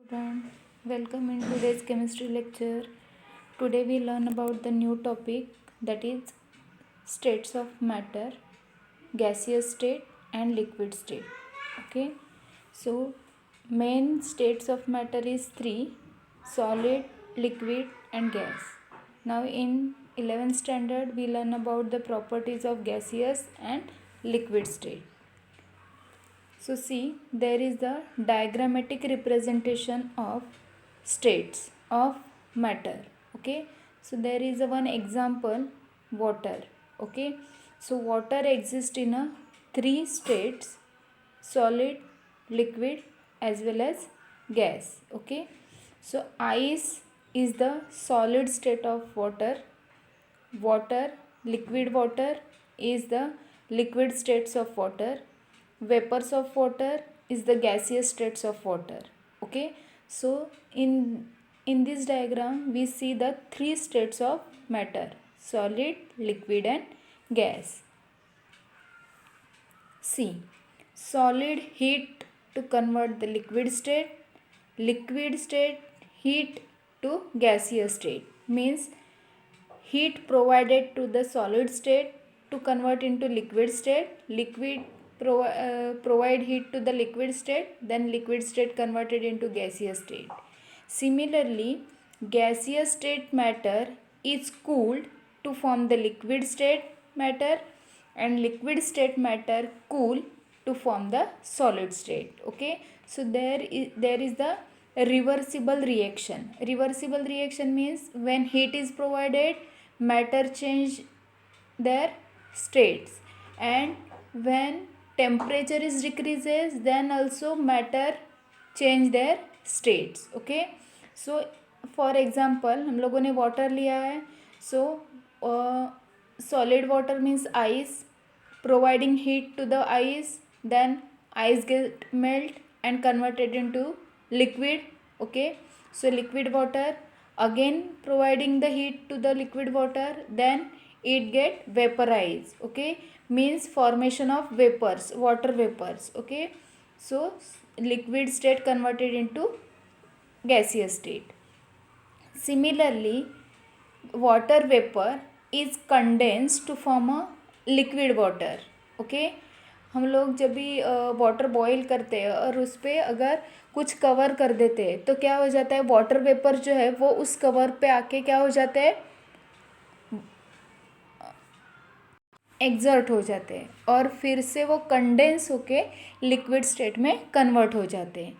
Student, welcome in today's chemistry lecture. Today we learn about the new topic, that is states of matter, gaseous state and liquid state. Okay, so main states of matter is three: solid, liquid and gas. Now in 11th standard we learn about the properties of gaseous and liquid state. So see, there is the diagrammatic representation of states of matter. Okay, so there is a one example, water. Okay, so water exists in a three states: solid, liquid as well as gas. Okay, so ice is the solid state of water. Liquid water is the liquid states of water. Vapors of water is the gaseous states of water. Okay, so in this diagram we see the three states of matter: solid, liquid and gas. See, solid heat to convert the liquid state, liquid state heat to gaseous state, means heat provided to the solid state to convert into liquid state, provide heat to the liquid state, then liquid state converted into gaseous state. Similarly, gaseous state matter is cooled to form the liquid state matter, and liquid state matter cool to form the solid state. Okay, so there is the reversible reaction. Reversible reaction means when heat is provided, matter change their states, and when temperature is decreases, then also matter change their states. Okay, so for example हम लोगों ने water लिया है. So solid water means ice, providing heat to the ice, then ice get melt and converted into liquid. Okay, so liquid water again providing the heat to the liquid water, then it get vaporized. Okay, means formation of vapors, water vapors. Okay, so liquid state converted into gaseous state. Similarly, water vapor is condensed to form a liquid water. Okay, हम लोग जब भी water boil करते हैं और उस पर अगर कुछ कवर कर देते हैं तो क्या हो जाता है, वाटर वेपर जो है वो उस कवर पे आके क्या हो जाता है, एग्जर्ट हो जाते हैं और फिर से वो कंडेंस होके लिक्विड स्टेट में कन्वर्ट हो जाते हैं.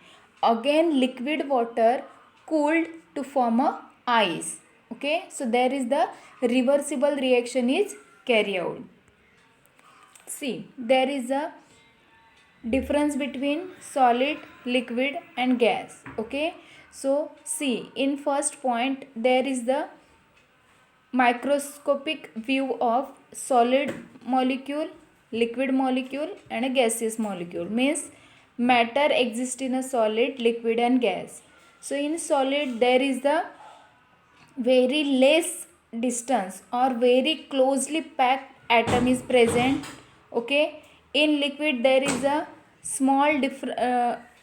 Again liquid water cooled to form a ice. Okay, so there is the reversible reaction is carry out. See, there is a difference between solid, liquid and gas. Okay, so see, in first point there is the microscopic view of solid molecule, liquid molecule and a gaseous molecule, means matter exists in a solid, liquid and gas. So in solid there is the very less distance or very closely packed atom is present. Okay, in liquid there is a small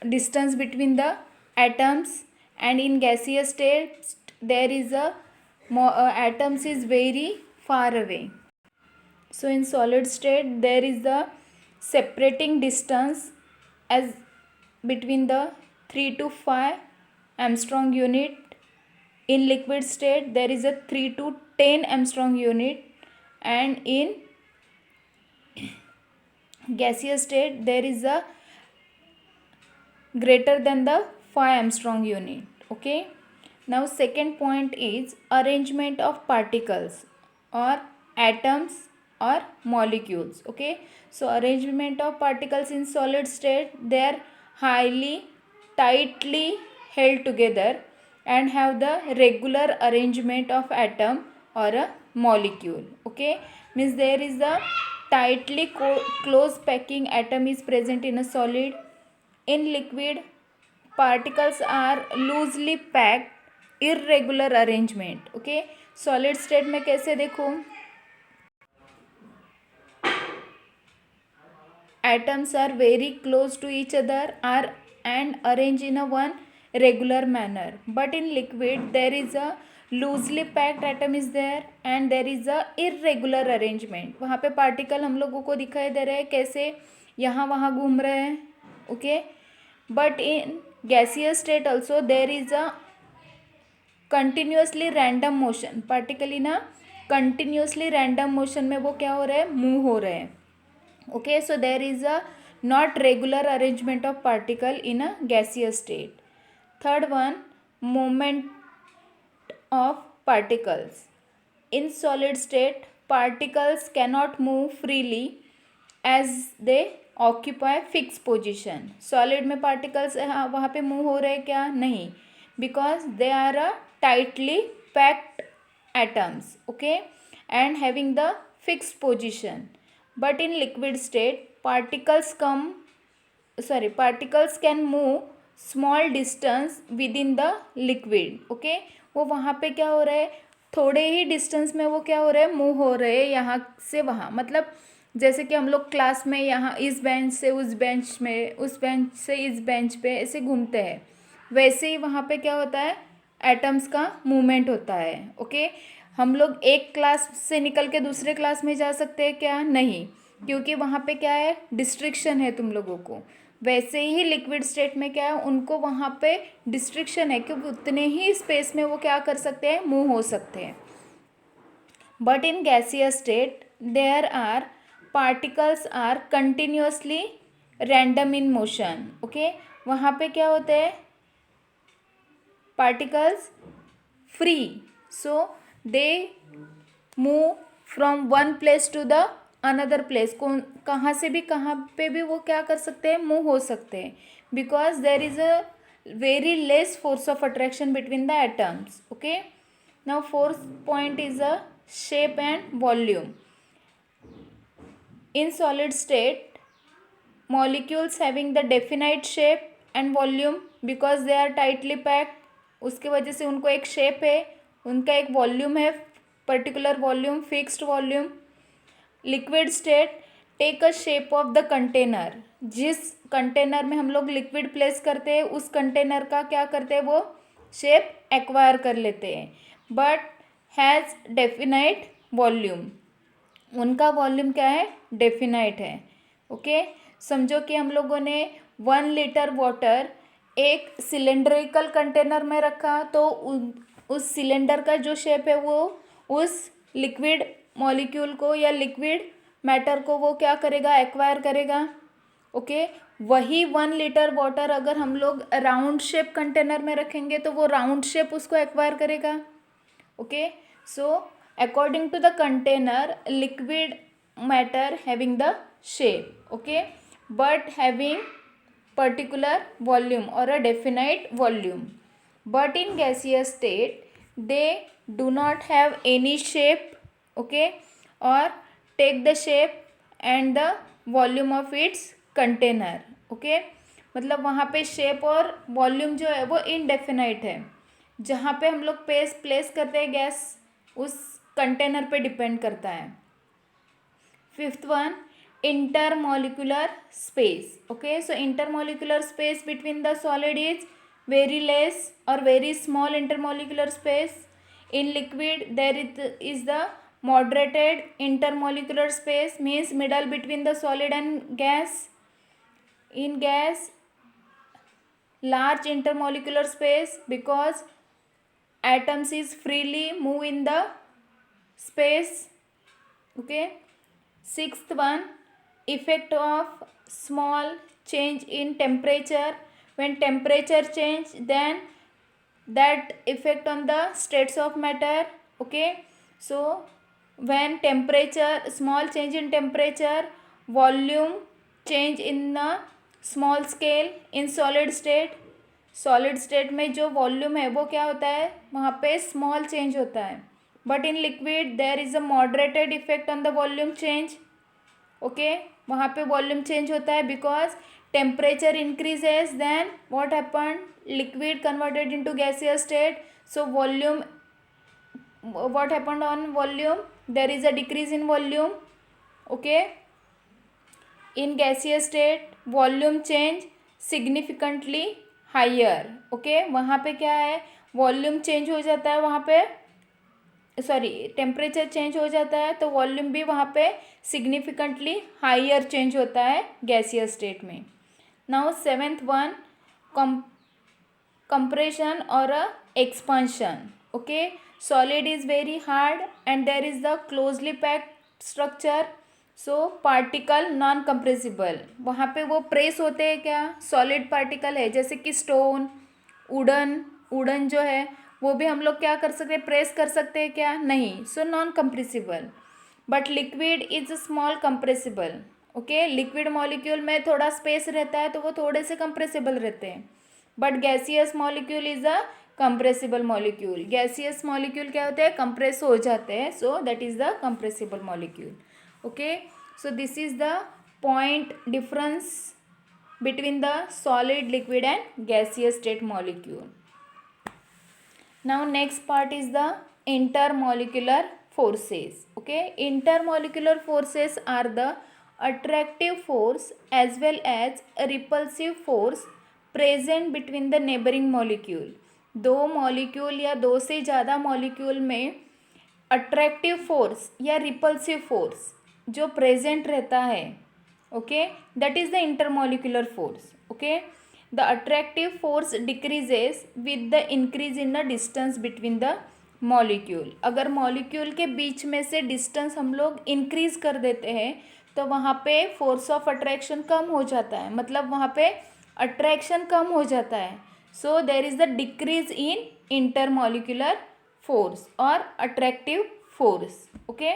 distance between the atoms, and in gaseous state there is a atoms is very far away. So in solid state there is the separating distance as between the 3 to 5 Armstrong unit. In liquid state there is a 3 to 10 Armstrong unit, and in gaseous state there is a greater than the 5 Armstrong unit. Okay, now second point is arrangement of particles or atoms or molecules. Okay, so arrangement of particles in solid state, they are highly tightly held together and have the regular arrangement of atom or a molecule. Okay, means there is a tightly close packing atom is present in a solid. In liquid, particles are loosely packed, irregular arrangement. Okay, solid state में कैसे देखो, atoms are very close to each other are and arranged in a one regular manner, but in liquid there is a loosely packed atom is there and there is a irregular arrangement. वहाँ पे particle हम लोगों को दिखाई दे रहे हैं कैसे यहाँ वहाँ घूम रहे हैं. Okay, but in gaseous state also there is a continuously random motion. Particle in a continuously random motion में वो क्या हो रहे हैं, मूव हो रहे हैं. Okay, so there is a not regular arrangement of particle in a gaseous state. Third one, movement of particles. In solid state, particles cannot move freely as they occupy fixed position. Solid में particles वहाँ पे move हो रहे हैं क्या, नहीं, because they are a tightly packed atoms, okay, and having the fixed position. But in liquid state, particles can move small distance within the liquid. okay, वो वहाँ पे क्या हो रहा है, थोड़े ही डिस्टेंस में वो क्या हो रहे हैं, मूव हो रहे हैं यहाँ से वहाँ. मतलब जैसे कि हम लोग क्लास में यहाँ इस बेंच से उस बेंच में, उस बेंच से इस बेंच पे ऐसे घूमते हैं, वैसे ही वहाँ पे क्या होता है, एटम्स का मूवमेंट होता है. ओके, हम लोग एक क्लास से निकल के दूसरे क्लास में जा सकते हैं क्या, नहीं, क्योंकि वहाँ पे क्या है, डिस्ट्रिक्शन है तुम लोगों को. वैसे ही लिक्विड स्टेट में क्या है, उनको वहाँ पे डिस्ट्रिक्शन है क्योंकि उतने ही स्पेस में वो क्या कर सकते हैं, मूव हो सकते हैं. But in gaseous state there are particles are continuously random in motion. Okay, वहाँ पे क्या होते हैं, particles free, so they move from one place to the another place. कहाँ से भी कहाँ पे भी वो क्या कर सकते हैं, मूव हो सकते हैं, because there is a very less force of attraction between the atoms. Okay, now fourth point is a shape and volume. In solid state molecules having the definite shape and volume because they are tightly packed, उसके वजह से उनको एक shape है, उनका एक volume है, particular volume, fixed volume. Liquid state take a shape of the container. जिस कंटेनर में हम लोग लिक्विड प्लेस करते हैं उस कंटेनर का क्या करते हैं, वो शेप एक्वायर कर लेते हैं, बट हैज़ डेफिनाइट वॉल्यूम. उनका वॉल्यूम क्या है, डेफिनाइट है. ओके, समझो कि हम लोगों ने 1 लीटर वाटर एक सिलेंड्रिकल कंटेनर में रखा, तो उस सिलेंडर का जो शेप है वो उस लिक्विड मॉलिक्यूल को या लिक्विड मैटर को वो क्या करेगा, एक्वायर करेगा. ओके, वही 1 लीटर वाटर अगर हम लोग राउंड शेप कंटेनर में रखेंगे तो वो राउंड शेप उसको एक्वायर करेगा. Okay, so according to the container, liquid matter having the shape, okay, but having particular volume or a definite volume. But in gaseous state they do not have any shape, okay, or take the shape and the volume of its container. okay, मतलब वहाँ पे shape और volume जो है वो indefinite है. जहाँ पे हम लोग प्लेस करते हैं गैस, उस कंटेनर पे डिपेंड करता है. Fifth one, intermolecular space. Okay, so intermolecular space between the solid is very less और very small intermolecular space. In liquid there is the moderated intermolecular space, means middle between the solid and gas. In gas, large intermolecular space because atoms is freely move in the space. okay, sixth one, effect of small change in temperature. When temperature change, then that effect on the states of matter. okay, so when temperature, small change in temperature, volume change in the small scale. in solid state, solid state में जो volume है वो क्या होता है, वहाँ पे small change होता है. But in liquid there is a moderated effect on the volume change. Okay, वहाँ पे वॉल्यूम चेंज होता है because temperature increases, then what happen, liquid converted into gaseous state, so volume, what happened on volume, there is a decrease in volume. okay, in gaseous state volume change significantly higher, okay. वहाँ पे क्या है, volume change हो जाता है वहाँ पे, sorry temperature change हो जाता है तो वॉल्यूम भी वहाँ पे सिग्निफिकेंटली हायर चेंज होता है गैसियस स्टेट में। Now seventh one, compression or a expansion, okay। solid is very hard and there is the closely packed structure, so particle non compressible, वहाँ पे वो प्रेस होते हैं क्या, सॉलिड पार्टिकल है, जैसे कि स्टोन, वुडन जो है वो भी हम लोग क्या कर सकते हैं, प्रेस कर सकते हैं क्या, नहीं, so non compressible. But liquid is small compressible, okay. Liquid molecule में थोड़ा स्पेस रहता है तो वो थोड़े से कंप्रेसिबल रहते हैं, but gaseous molecule is a compressible molecule. Gaseous molecule क्या होते हैं, कंप्रेस हो जाते हैं, so that is the compressible molecule, okay. So this is the point difference between the solid, liquid and gaseous state molecule. Now next part is the intermolecular forces, okay। Intermolecular forces are the attractive force as well as a repulsive force present between the neighboring molecule। दो molecule या दो से ज़्यादा molecule में attractive force या repulsive force जो present रहता है, okay, that is the intermolecular force, okay. The attractive force decreases with the increase in the distance between the molecule. अगर मॉलिक्यूल के बीच में से डिस्टेंस हम लोग इंक्रीज कर देते हैं तो वहाँ पे फोर्स ऑफ अट्रैक्शन कम हो जाता है, मतलब वहाँ पे अट्रैक्शन कम हो जाता है, so there is the decrease in intermolecular force और अट्रैक्टिव फोर्स, ओके।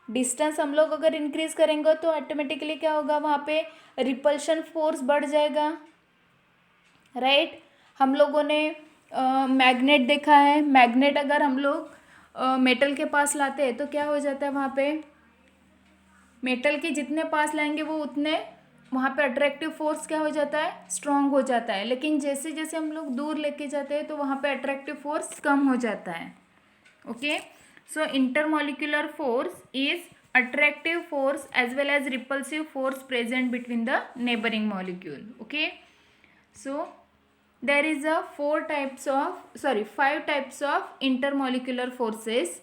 डिस्टेंस हम लोग अगर इंक्रीज करेंगे तो ऑटोमेटिकली क्या होगा, वहाँ पे रिपल्शन फोर्स बढ़ जाएगा, राइट। हम लोगों ने मैग्नेट देखा है, मैग्नेट अगर हम लोग मेटल के पास लाते हैं तो क्या हो जाता है, वहाँ पे मेटल के जितने पास लाएंगे वो उतने वहाँ पे अट्रैक्टिव फोर्स क्या हो जाता है, स्ट्रांग हो जाता है, लेकिन जैसे जैसे हम लोग दूर लेके जाते हैं तो वहाँ पे अट्रैक्टिव फोर्स कम हो जाता है, okay. So intermolecular force is attractive force as well as repulsive force present between the neighboring molecule, okay। So there is a five types of intermolecular forces.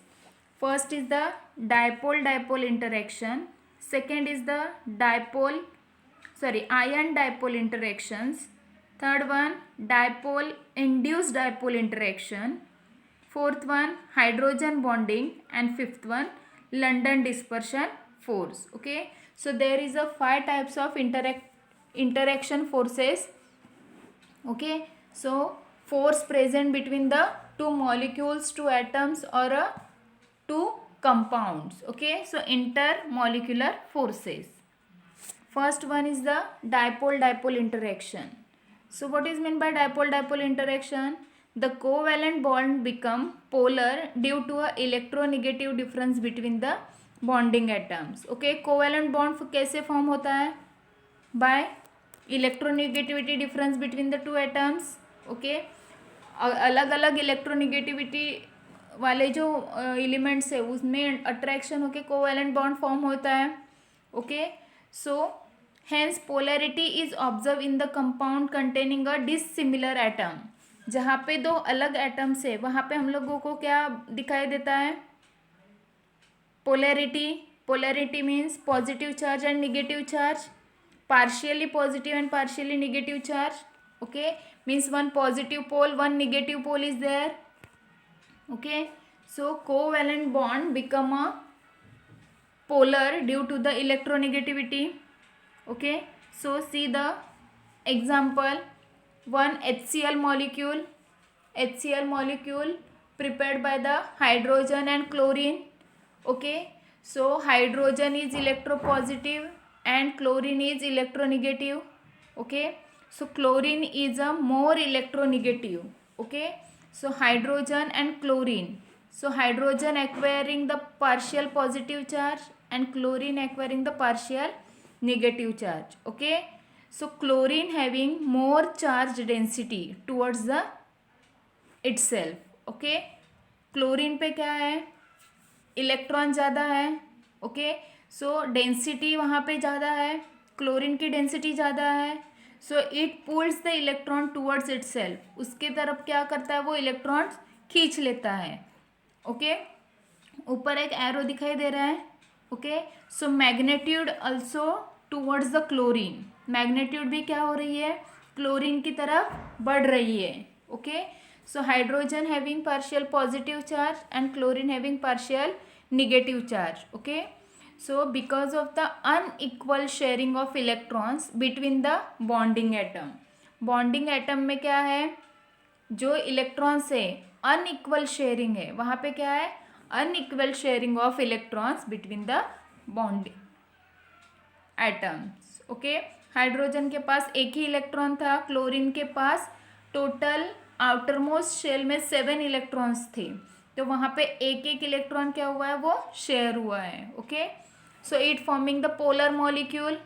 First is the dipole interaction, second is the ion dipole interactions, third one dipole induced dipole interaction, fourth one hydrogen bonding, and fifth one London dispersion force, okay। So there is a 5 types of interaction forces, okay। So force present between the two molecules, two atoms, or two compounds, okay। So intermolecular forces, first one is the dipole interaction. So what is meant by dipole interaction, the covalent bond become polar due to a electronegative difference between the bonding atoms, okay। covalent bond कैसे form होता है, by electronegativity difference between the two atoms, okay। अलग अलग electronegativity वाले जो elements है उसमें attraction होके कोवैलेंट बॉन्ड फॉर्म होता है, okay. So hence polarity is observe in the compound containing a dissimilar atom. जहाँ पे दो अलग एटम्स है वहाँ पे हम लोगों को क्या दिखाई देता है, polarity means positive charge and negative charge, partially positive and partially negative charge, okay, means one positive pole, one negative pole is there, okay। So covalent bond become a polar due to the electronegativity, okay। So see the example, one HCl molecule prepared by the hydrogen and chlorine, okay। So hydrogen is electropositive and chlorine is electronegative, okay। So chlorine is a more electronegative, okay। So hydrogen and chlorine, so hydrogen acquiring the partial positive charge and chlorine acquiring the partial negative charge, okay। So chlorine having more charge density towards the itself, okay। Chlorine पे क्या है, electron ज़्यादा है, okay. सो density वहाँ पे ज़्यादा है, chlorine की डेंसिटी ज़्यादा है, so it pulls the electron towards itself, उसके तरफ क्या करता है वो इलेक्ट्रॉन्स खींच लेता है. ओके, ऊपर एक एरो दिखाई दे रहा है. Okay, so magnitude also towards the chlorine, magnitude भी क्या हो रही है, क्लोरीन की तरफ बढ़ रही है. Okay, so hydrogen having partial positive charge and chlorine having partial negative charge. Okay, so because of the unequal sharing of electrons between the bonding atom, bonding atom में क्या है, जो इलेक्ट्रॉन्स है अनइक्वल शेयरिंग है, वहाँ पे क्या है, unequal sharing of electrons between the bonding atoms. Okay, hydrogen के पास एक ही इलेक्ट्रॉन था, क्लोरीन के पास टोटल आउटर मोस्ट शेल में 7 इलेक्ट्रॉन्स थे, तो वहाँ पे एक एक इलेक्ट्रॉन क्या हुआ है वो शेयर हुआ है. Okay, so it forming the polar molecule,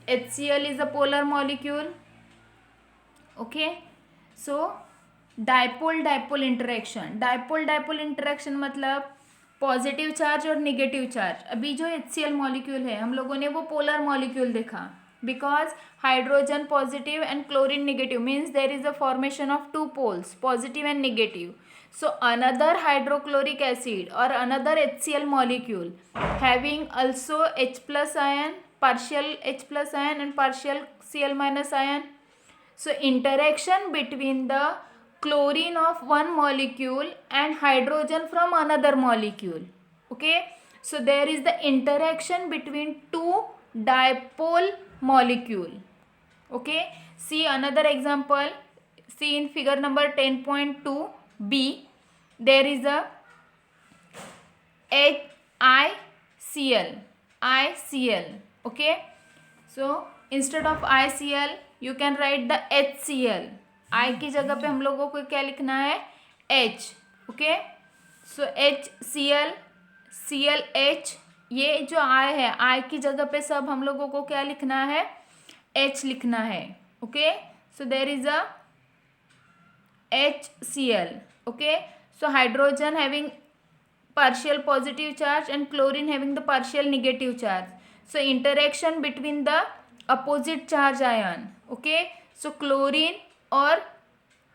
HCl is a polar molecule. Okay, so dipole dipole interaction, dipole dipole interaction मतलब पॉजिटिव चार्ज और निगेटिव चार्ज. अभी जो HCl मॉलिक्यूल है हम लोगों ने वो पोलर मॉलिक्यूल देखा, because hydrogen positive and chlorine negative means there is a formation of 2 poles, positive and negative. So another hydrochloric acid or another HCl molecule having also H plus ion, partial H plus ion and partial Cl minus ion. So interaction between the chlorine of one molecule and hydrogen from another molecule. Okay, so there is the interaction between two dipole molecule. Okay, see another example, see in figure number 10.2b, there is a ICl. Okay, so instead of ICl you can write the HCl. I की जगह पे हम लोगों को क्या लिखना है, H. Okay, सो HCl, ClH, ये जो I है, I की जगह पे सब हम लोगों को क्या लिखना है, H लिखना है. Okay, so there is a HCl. Okay, so hydrogen having partial positive charge and chlorine having the partial negative charge, so interaction between the opposite charge ion. okay, so chlorine और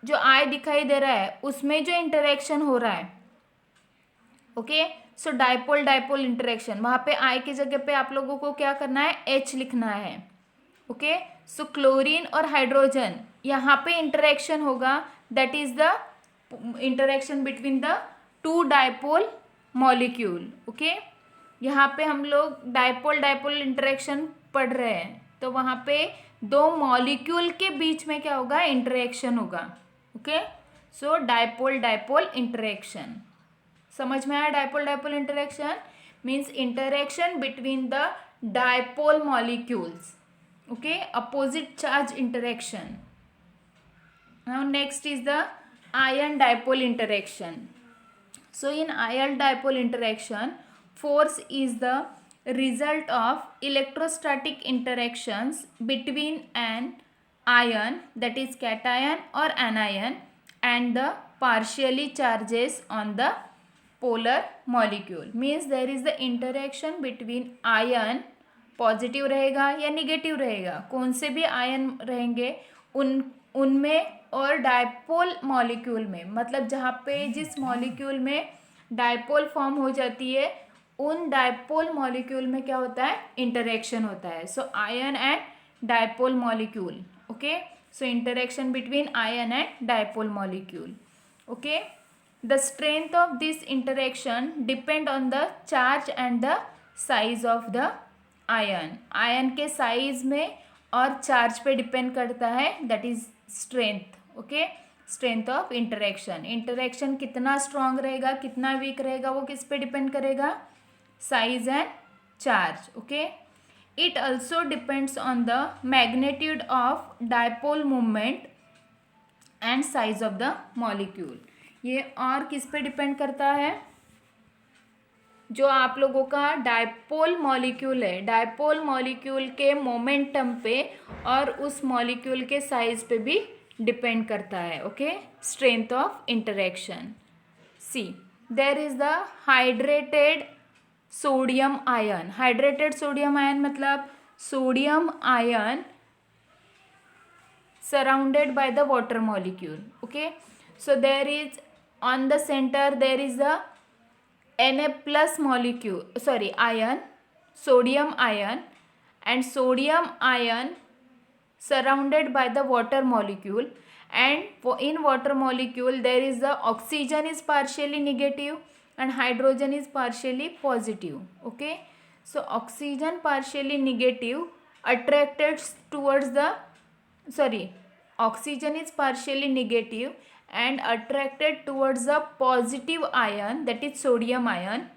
जो I दिखाई दे रहा है उसमें जो interaction हो रहा है. Okay, so dipole dipole interaction, वहाँ पे I की जगह पे आप लोगों को क्या करना है, H लिखना है. ओके, सो क्लोरीन और हाइड्रोजन यहाँ पे इंटरेक्शन होगा, that is the interaction between the 2 dipole molecule. Okay, यहाँ पे हम लोग डायपोल डायपोल इंटरेक्शन पढ़ रहे हैं, तो वहाँ पे 2 मॉलिक्यूल के बीच में क्या होगा, इंटरेक्शन होगा. Okay, so dipole dipole interaction, समझ में आया. Dipole dipole interaction means interaction between the dipole molecules. Okay, opposite charge interaction. Now next is the ion dipole interaction. So in ion dipole interaction, force is the result of electrostatic interactions between an ion, that is cation or anion, and the partially charges on the polar molecule. Means there is the interaction between ion, positive रहेगा या negative रहेगा, कौन से भी ion रहेंगे उनमें, और dipole molecule में, मतलब जहाँ पे जिस मॉलिक्यूल में डायपोल फॉर्म हो जाती है उन डायपोल मॉलिक्यूल में क्या होता है, इंटरेक्शन होता है. So ion and dipole molecule. Okay, so interaction between ion and dipole molecule. Okay, the strength of this interaction depend on the charge and the size of the ion. Ion के size में और charge पे depend करता है, that is strength. Okay, strength of interaction, interaction कितना strong रहेगा कितना weak रहेगा वो किस पे डिपेंड करेगा, size and charge. Okay, it also depends on the magnitude of dipole movement and size of the molecule. ये और किस पे डिपेंड करता है, जो आप लोगों का डायपोल मॉलिक्यूल है, डायपोल मॉलिक्यूल के मोमेंटम पे और उस मॉलिक्यूल के साइज पे भी डिपेंड करता है. Okay, strength of interaction. See, there is the hydrated sodium ion. Hydrated sodium ion मतलब sodium ion surrounded by the water molecule. Okay, so there is on the center there is a Na plus molecule, sorry, ion, sodium ion, and sodium ion surrounded by the water molecule, and in water molecule there is the oxygen is partially negative and hydrogen is partially positive. Okay, so oxygen partially negative attracted towards the, sorry, oxygen is partially negative and attracted towards the positive ion, that is sodium ion.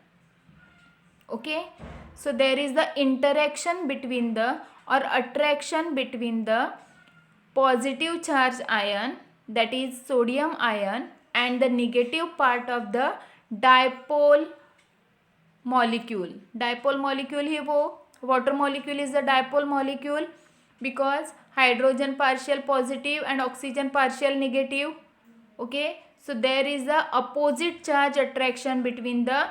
Okay, so there is the interaction between the, or attraction between the positive charge ion, that is sodium ion, and the negative part of the dipole molecule. Dipole molecule ही वो water molecule is the dipole molecule because hydrogen partial positive and oxygen partial negative. Okay, so there is the opposite charge attraction between the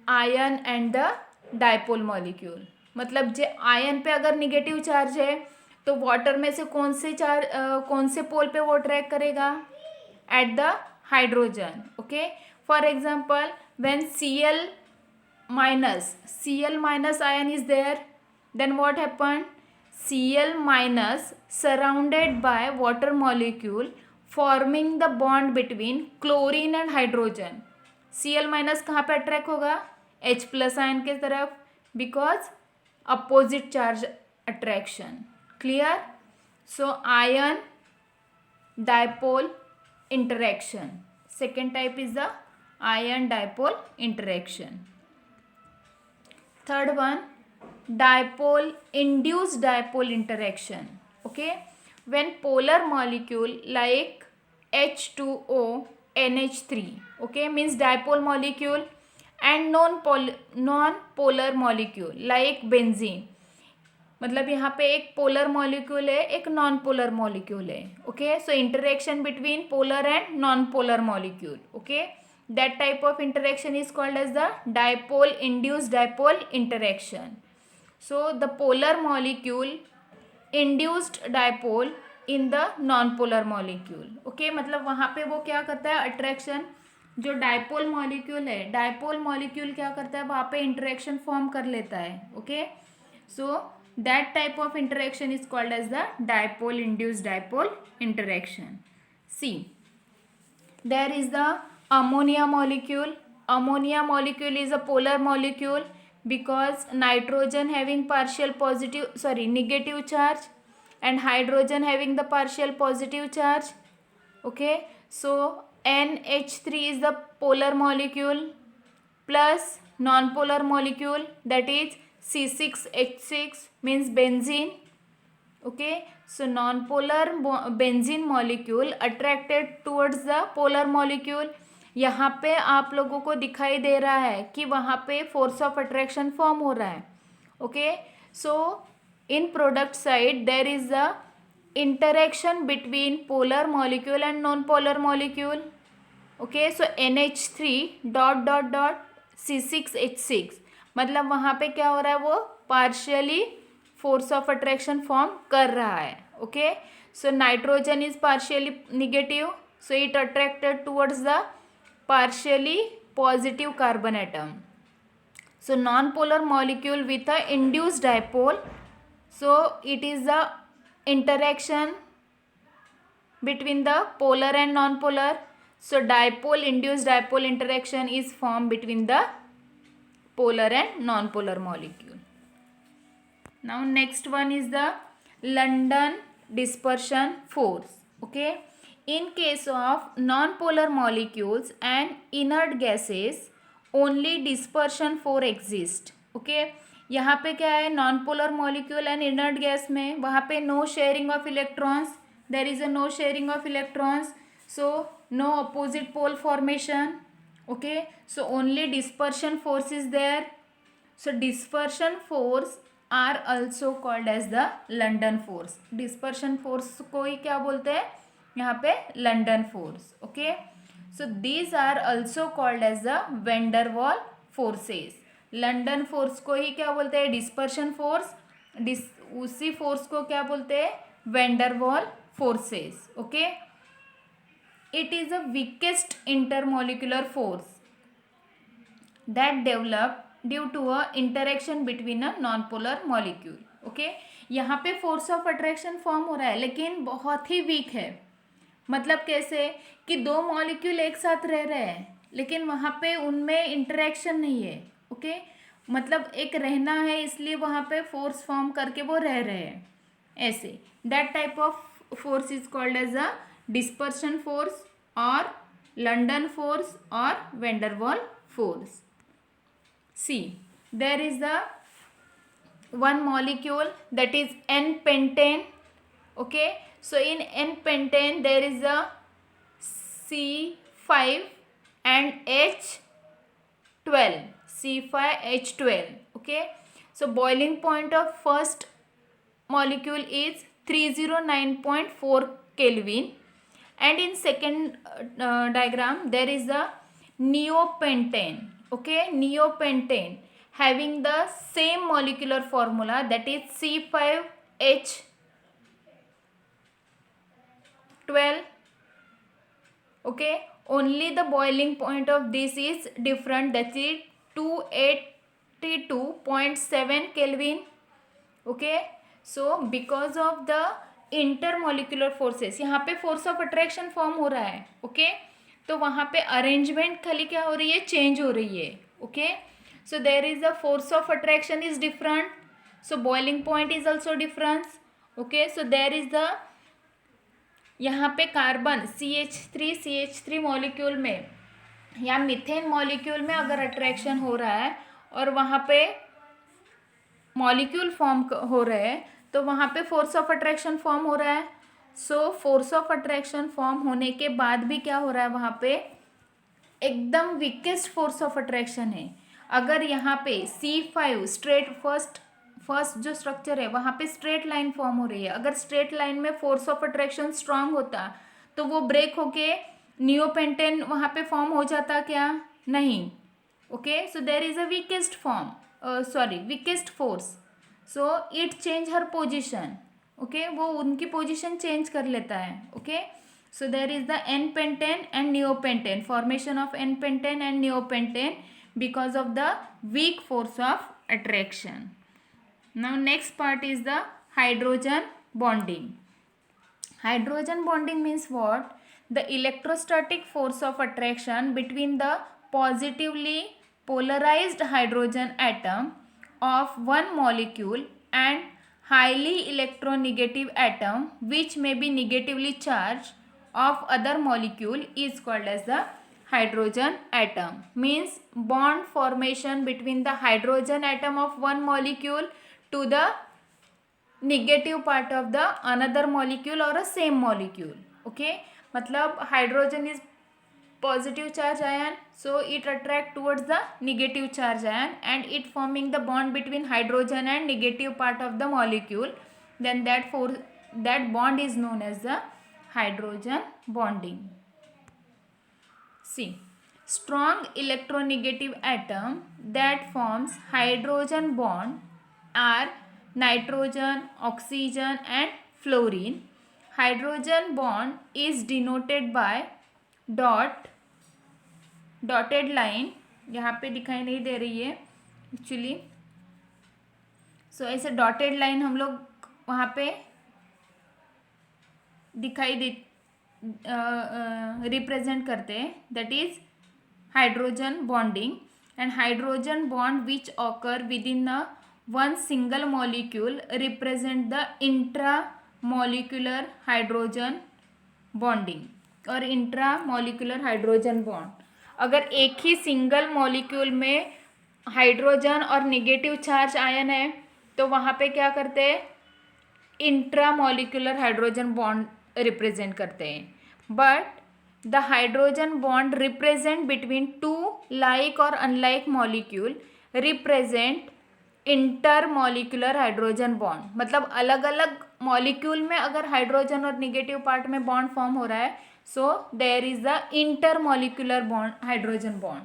ion and the dipole molecule. मतलब जे ion पे अगर negative charge है तो water में से कौन से पोल पे वो अट्रैक्ट करेगा, at the hydrogen. Okay, for example when Cl minus ion is there, then what happened? Cl minus surrounded by water molecule forming the bond between chlorine and hydrogen. Cl minus कहाँ पे attract होगा? H plus ion के तरफ, because opposite charge attraction. Clear? So ion dipole interaction. Second type is the ion dipole interaction. Third one, dipole induced dipole interaction. Okay, when polar molecule like H2O NH3, okay, means dipole molecule, and non-polar molecule like benzene. मतलब यहाँ पे एक polar molecule है, एक non polar molecule है. Okay, so interaction between polar and non polar molecule. Okay, that type of interaction is called as the dipole induced dipole interaction. So the polar molecule induced dipole in the non-polar molecule. Okay, मतलब वहाँ पे वो क्या करता है, attraction, जो dipole molecule है, dipole molecule क्या करता है, वहाँ पे इंटरेक्शन फॉर्म कर लेता है. Okay, so that type of interaction is called as the dipole induced dipole interaction. See, there is the ammonia molecule. Ammonia molecule is a polar molecule because nitrogen having partial positive, sorry, negative charge and hydrogen having the partial positive charge. Okay, so NH3 is the polar molecule plus non-polar molecule, that is C6H6 means benzene. Okay, so non-polar benzene molecule attracted towards the polar molecule. यहाँ पे आप लोगों को दिखाई दे रहा है कि वहाँ पे फोर्स ऑफ अट्रैक्शन फॉर्म हो रहा है. Okay, so in product side there is the interaction between polar molecule and non polar molecule. Okay, so NH3 dot dot dot C6H6, मतलब वहाँ पे क्या हो रहा है, वो partially force of attraction form कर रहा है. Okay, so nitrogen is partially negative, so it attracted towards the partially positive carbon atom. So non-polar molecule with a induced dipole, so it is the interaction between the polar and non-polar. So dipole induced dipole interaction is formed between the polar and non-polar molecule. Now next one is the London dispersion force. Okay, in case of non-polar molecules and inert gases only dispersion force exist. Okay, यहाँ पे क्या है, non polar molecule and inert gas में वहाँ पे no sharing of electrons, there is a no sharing of electrons, so no opposite pole formation. Okay, so only dispersion force is there. So dispersion force are also called as the London force. Dispersion force को ही क्या बोलते हैं यहाँ पे, London force. Okay, so these are also called as the van der Waals forces. London force को ही क्या बोलते हैं, डिस्पर्शन फोर्स. उसी फोर्स को क्या बोलते हैं, vendor wall forces. Okay, it is the weakest intermolecular force that develop due to a interaction between a non-polar molecule. Okay, यहाँ पे फोर्स ऑफ अट्रैक्शन फॉर्म हो रहा है लेकिन बहुत ही वीक है. मतलब कैसे कि दो मॉलिक्यूल एक साथ रह रहे हैं लेकिन वहाँ पे उनमें इंटरेक्शन नहीं है. ओके, मतलब एक रहना है इसलिए वहाँ पे फोर्स फॉर्म करके वो रह रहे हैं ऐसे. That type of force is called as a dispersion force और लंडन फोर्स और van der Waals force. See, there is the one molecule that is N-pentane. Okay, so in N-pentane there is a C5 and H12, C5H12. Okay, so boiling point of first molecule is 309.4 Kelvin, and in second diagram there is a neopentane. Okay, neopentane having the same molecular formula, that is C5H12. Okay, only the boiling point of this is different, that is 282.7 Kelvin. Okay, so because of the intermolecular forces, यहाँ पे force of attraction form हो रहा है. Okay, तो वहाँ पे arrangement खाली क्या हो रही है, चेंज हो रही है. Okay, so there is the force of attraction is different, so boiling point is also difference. Okay, so there is the यहाँ पे कार्बन CH3 मॉलिक्यूल में या मीथेन मॉलिक्यूल में अगर अट्रैक्शन हो रहा है और वहाँ पे मॉलिक्यूल फॉर्म हो रहे हैं तो वहाँ पे फोर्स ऑफ अट्रैक्शन फॉर्म हो रहा है. So force of attraction form होने के बाद भी क्या हो रहा है, वहाँ पे एकदम वीकेस्ट फोर्स ऑफ अट्रैक्शन है. अगर यहाँ पे C5 स्ट्रेट फर्स्ट जो स्ट्रक्चर है वहाँ पे स्ट्रेट लाइन फॉर्म हो रही है. अगर स्ट्रेट लाइन में फोर्स ऑफ अट्रैक्शन स्ट्रांग होता तो वो ब्रेक होके नियोपेंटेन वहाँ पे फॉर्म हो जाता क्या, नहीं. Okay, so there is a weakest weakest force, so it change her position. Okay, वो उनकी पोजिशन चेंज कर लेता है. Okay, so there is the N-pentane and neopentane, formation of N-pentane and neopentane because of the weak force of attraction. Now next part is the hydrogen bonding. Hydrogen bonding means what? The electrostatic force of attraction between the positively polarized hydrogen atom of one molecule and highly electronegative atom which may be negatively charged of other molecule is called as the hydrogen atom. Means bond formation between the hydrogen atom of one molecule to the negative part of the another molecule or a same molecule. Okay, मतलब hydrogen is positive charge ion, so it attract towards the negative charge ion and it forming the bond between hydrogen and negative part of the molecule. Then that bond is known as the hydrogen bonding. See, strong electronegative atom that forms hydrogen bond are nitrogen, oxygen and fluorine. Hydrogen bond is denoted by dotted line, यहाँ पे दिखाई नहीं दे रही है actually. सो ऐसे dotted line हम लोग वहाँ पे दिखाई दे रिप्रेजेंट करते हैं, that is hydrogen bonding. And hydrogen bond which occur within one single molecule represent the intramolecular hydrogen bonding और इंट्रा मॉलिक्यूलर हाइड्रोजन बॉन्ड. अगर एक ही सिंगल मॉलिक्यूल में हाइड्रोजन और नेगेटिव चार्ज आयन है तो वहाँ पे क्या करते हैं, intramolecular hydrogen bond represent करते हैं. But the hydrogen bond represent between two like और unlike molecule represent intermolecular hydrogen bond. मतलब अलग अलग मॉलिक्यूल में अगर हाइड्रोजन और नेगेटिव पार्ट में बॉन्ड फॉर्म हो रहा है, so there is the inter molecular bond hydrogen bond.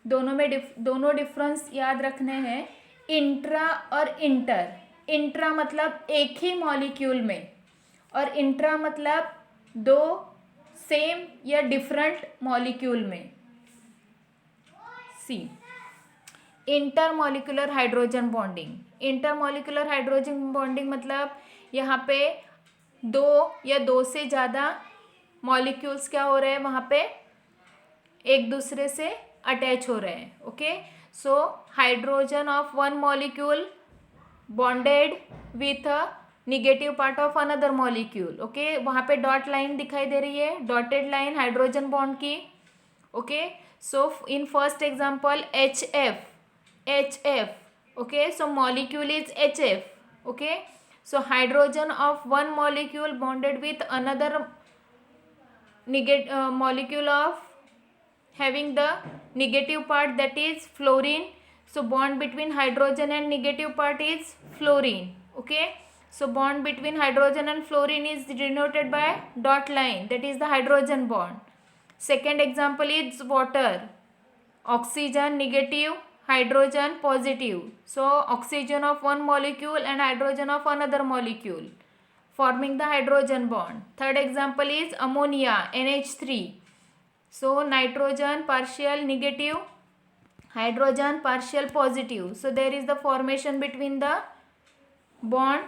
दोनों में दोनों डिफरेंस याद रखने हैं, इंट्रा और इंटर. इंट्रा मतलब एक ही मॉलिक्यूल में और इंट्रा मतलब दो सेम या डिफरेंट मॉलिक्यूल में. See, intermolecular hydrogen bonding. Intermolecular hydrogen bonding मतलब यहाँ पे दो या दो से ज़्यादा मॉलिक्यूल्स क्या हो रहे हैं, वहाँ पे एक दूसरे से अटैच हो रहे हैं. Okay, so hydrogen of one molecule bonded with a negative part of another molecule. Okay, वहाँ पे डॉट लाइन दिखाई दे रही है, डॉटेड लाइन हाइड्रोजन बॉन्ड की. Okay, so in first example HF. Okay, so molecule is HF. Okay, so hydrogen of one molecule bonded with another molecule of having the negative part, that is fluorine. So bond between hydrogen and negative part is fluorine. Okay, so bond between hydrogen and fluorine is denoted by dot line, that is the hydrogen bond. Second example is water. Oxygen negative, hydrogen positive. So oxygen of one molecule and hydrogen of another molecule forming the hydrogen bond. Third example is ammonia, NH3. So nitrogen partial negative, hydrogen partial positive. So there is the formation between the bond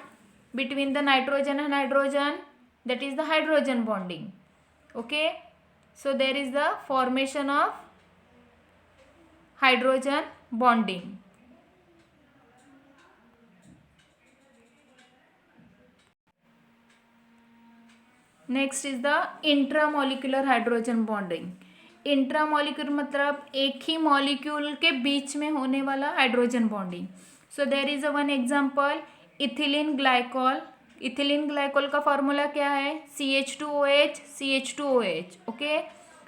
between the nitrogen and hydrogen, that is the hydrogen bonding. Okay, so there is the formation of hydrogen bonding. Next is the intramolecular hydrogen bonding. Intramolecular मतलब एक ही molecule के बीच में होने वाला hydrogen bonding. So there is a one example, ethylene glycol. Ethylene glycol का formula क्या है, CH2OH CH2OH. Okay,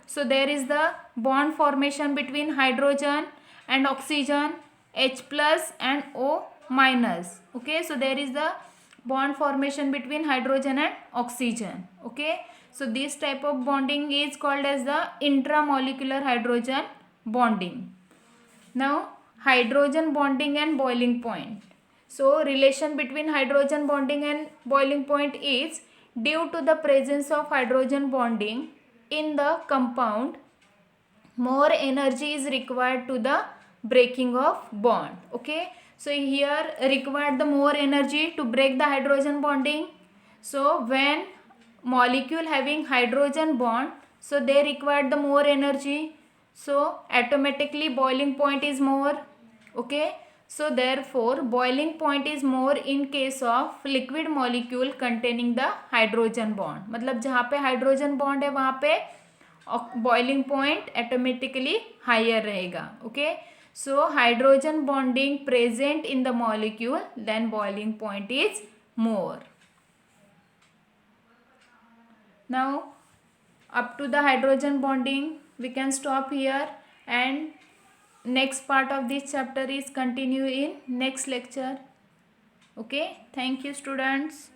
so there is the bond formation between hydrogen and oxygen, H plus and O minus. Okay, so there is the bond formation between hydrogen and oxygen. Okay, so this type of bonding is called as the intramolecular hydrogen bonding. Now hydrogen bonding and boiling point. So relation between hydrogen bonding and boiling point is due to the presence of hydrogen bonding in the compound, more energy is required to the breaking of bond. Okay, so here required the more energy to break the hydrogen bonding. So when molecule having hydrogen bond, so they required the more energy, so automatically boiling point is more. Okay, so therefore boiling point is more in case of liquid molecule containing the hydrogen bond. मतलब जहाँ पे hydrogen bond है वहाँ पे boiling point automatically higher रहेगा. Okay, so hydrogen bonding present in the molecule, then boiling point is more. Now up to the hydrogen bonding we can stop here, and next part of this chapter is continue in next lecture. Okay, thank you students.